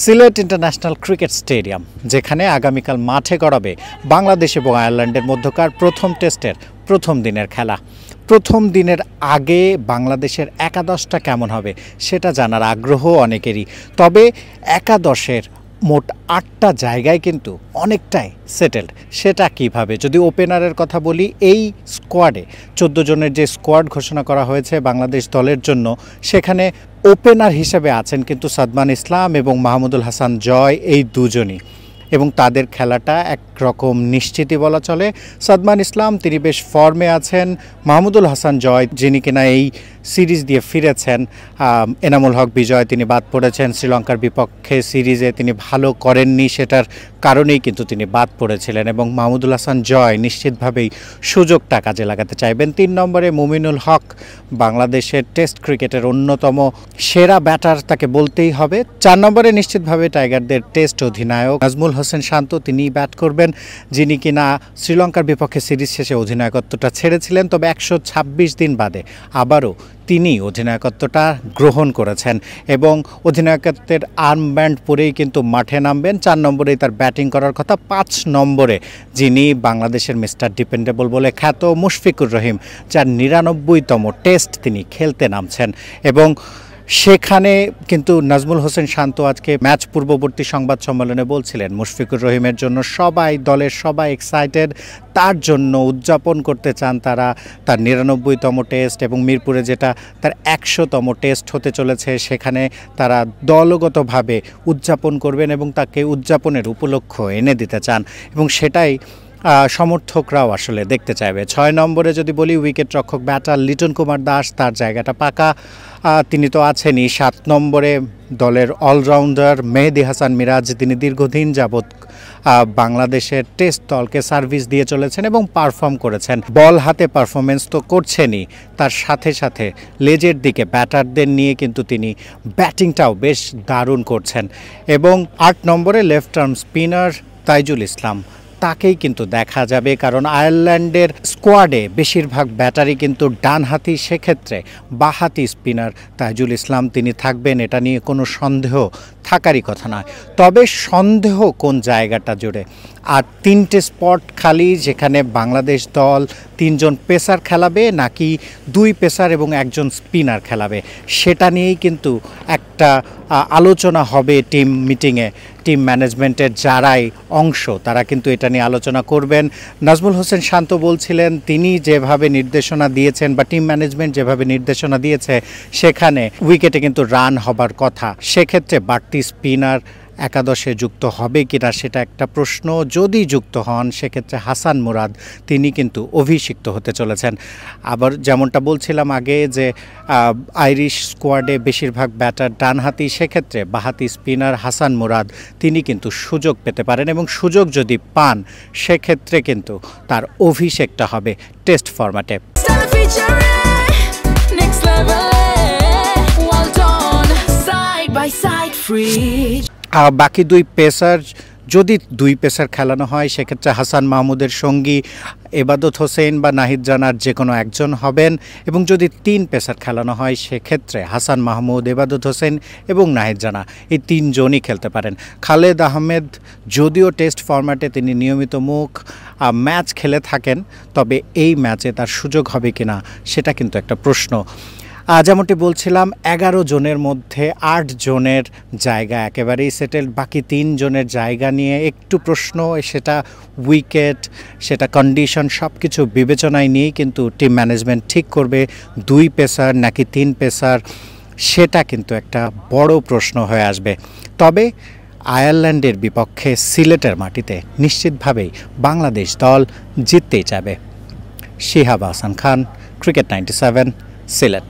Sylhet international cricket stadium, যেখানে আগামীকাল মাঠে গড়াবে বাংলাদেশ এবং আয়ারল্যান্ডের মধ্যকার প্রথম টেস্টের প্রথম দিনের খেলা। প্রথম দিনের আগে বাংলাদেশের একাদশটা কেমন হবে সেটা জানার আগ্রহ অনেকেরই। তবে একাদশের মোট ৮টা জায়গায় কিন্তু অনেকটাই সেটেলড। সেটা কিভাবে, যদি ওপেনারের কথা বলি, এই স্কোয়াডে 14 জনের যে স্কোয়াড ঘোষণা করা হয়েছে বাংলাদেশ দলের জন্য, সেখানে ওপেনার হিসেবে আছেন কিন্তু সাদমান ইসলাম এবং মাহমুদুল হাসান জয়, এই দুজনই, এবং তাদের খেলাটা একরকম নিশ্চিতই বলা চলে। সাদমান ইসলাম তিনি বেশ ফর্মে আছেন। মাহমুদুল হাসান জয়, যিনি কিনা এই সিরিজ দিয়ে ফিরেছেন, এনামুল হক বিজয় তিনি বাদ পড়েছেন। শ্রীলঙ্কার বিপক্ষে সিরিজে তিনি ভালো করেননি, সেটার কারণেই কিন্তু তিনি বাদ পড়েছিলেন, এবং মাহমুদুল হাসান জয় নিশ্চিতভাবেই সুযোগটা কাজে লাগাতে চাইবেন। 3 নম্বরে মুমিনুল হক, বাংলাদেশের টেস্ট ক্রিকেটের অন্যতম সেরা ব্যাটার তাকে বলতেই হবে। 4 নম্বরে নিশ্চিতভাবে টাইগারদের টেস্ট অধিনায়ক নাজমুল হোসেন শান্ত, তিনি ব্যাট করবেন, যিনি কিনা শ্রীলঙ্কার বিপক্ষে সিরিজ শেষে অধিনায়কত্বটা ছেড়েছিলেন, তবে 126 দিন বাদে আবারও তিনি অধিনায়কত্বটা গ্রহণ করেছেন এবং অধিনায়কত্বের আর্মব্যান্ড পরেই কিন্তু মাঠে নামবেন। 4 নম্বরেই তার ব্যাটিং করার কথা। 5 নম্বরে যিনি বাংলাদেশের মিস্টার ডিপেন্ডেবল বলে খ্যাত মুশফিকুর রহিম, যার 99তম টেস্ট তিনি খেলতে নামছেন, এবং সেখানে কিন্তু নাজমুল হোসেন শান্ত আজকে ম্যাচ পূর্ববর্তী সংবাদ সম্মেলনে বলছিলেন মুশফিকুর রহিমের জন্য দলের সবাই এক্সাইটেড, তার জন্য উদযাপন করতে চান তারা তার 99তম টেস্ট, এবং মিরপুরে যেটা তার 100তম টেস্ট হতে চলেছে সেখানে তারা দলগতভাবে উদযাপন করবেন এবং তাকে উদযাপনের উপলক্ষ এনে দিতে চান, এবং সেটাই সমর্থকরাও আসলে দেখতে চাইবে। 6 নম্বরে যদি বলি, উইকেট রক্ষক ব্যাটার লিটন কুমার দাস, তার জায়গাটা পাকা, তিনি তো আছেনই। 7 নম্বরে দলের অলরাউন্ডার মেহেদী হাসান মিরাজ, তিনি দীর্ঘদিন যাবৎ বাংলাদেশের টেস্ট দলকে সার্ভিস দিয়ে চলেছেন এবং পারফর্ম করেছেন। বল হাতে পারফরমেন্স তো করছেনই, তার সাথে সাথে লেজের দিকে ব্যাটারদের নিয়ে কিন্তু তিনি ব্যাটিংটাও বেশ দারুণ করছেন। এবং 8 নম্বরে লেফট আর্ম স্পিনার তাইজুল ইসলাম, তাকেই কিন্তু দেখা যাবে, কারণ আয়ারল্যান্ডের স্কোয়াডে বেশিরভাগ ব্যাটারি কিন্তু ডানহাতি, সেক্ষেত্রে বাঁহাতি স্পিনার তাইজুল ইসলাম তিনি থাকবেন, এটা নিয়ে কোনো সন্দেহ থাকারই কথা নয়। তবে সন্দেহ কোন জায়গাটা জুড়ে, আর 3টে স্পট খালি, যেখানে বাংলাদেশ দল 3 জন পেসার খেলাবে নাকি 2 পেসার এবং 1 জন স্পিনার খেলাবে, সেটা নিয়েই কিন্তু একটা আলোচনা হবে টিম মিটিংয়ে। টিম ম্যানেজমেন্টের যারাই অংশ তারা কিন্তু এটা নিয়ে আলোচনা করবেন। নাজমুল হোসেন শান্ত বলছিলেন, তিনি যেভাবে নির্দেশনা দিয়েছেন বা টিম ম্যানেজমেন্ট যেভাবে নির্দেশনা দিয়েছে, সেখানে উইকেটে কিন্তু রান হবার কথা, সেক্ষেত্রে বাড়তি স্পিনার একাদশে যুক্ত হবে কিনা সেটা একটা প্রশ্ন। যদি যুক্ত হন সেক্ষেত্রে হাসান মুরাদ, তিনি কিন্তু অভিষিক্ত হতে চলেছেন। আবার যেমনটা বলছিলাম আগে যে আইরিশ স্কোয়াডে বেশিরভাগ ব্যাটার ডানহাতি, সেক্ষেত্রে বাঁহাতি স্পিনার হাসান মুরাদ তিনি কিন্তু সুযোগ পেতে পারেন, এবং সুযোগ যদি পান সেক্ষেত্রে কিন্তু তার অভিষেকটা হবে টেস্ট ফরম্যাটে। বাকি 2 পেসার, যদি 2 পেসার খেলানো হয় সেক্ষেত্রে হাসান মাহমুদের সঙ্গী এবাদত হোসেন বা নাহিদ রানার যে কোনো একজন হবেন, এবং যদি 3 পেসার খেলানো হয় সেক্ষেত্রে হাসান মাহমুদ, এবাদত হোসেন এবং নাহিদ রানা, এই 3 জনই খেলতে পারেন। খালেদ আহমেদ যদিও টেস্ট ফরম্যাটে তিনি নিয়মিত ম্যাচ খেলে থাকেন, তবে এই ম্যাচে তার সুযোগ হবে কিনা সেটা কিন্তু একটা প্রশ্ন। যেমনটি বলছিলাম, 11 জনের মধ্যে 8 জনের জায়গা একেবারেই সেটেলড, বাকি 3 জনের জায়গা নিয়ে একটু প্রশ্ন, সেটা উইকেট, সেটা কন্ডিশন, সব কিছু বিবেচনায় নিয়েই কিন্তু টিম ম্যানেজমেন্ট ঠিক করবে 2 পেসার নাকি 3 পেসার, সেটা কিন্তু একটা বড় প্রশ্ন হয়ে আসবে। তবে আয়ারল্যান্ডের বিপক্ষে সিলেটের মাটিতে নিশ্চিতভাবেই বাংলাদেশ দল জিততেই যাবে। শিহাব আহসান খান, ক্রিকেট 97, সিলেট।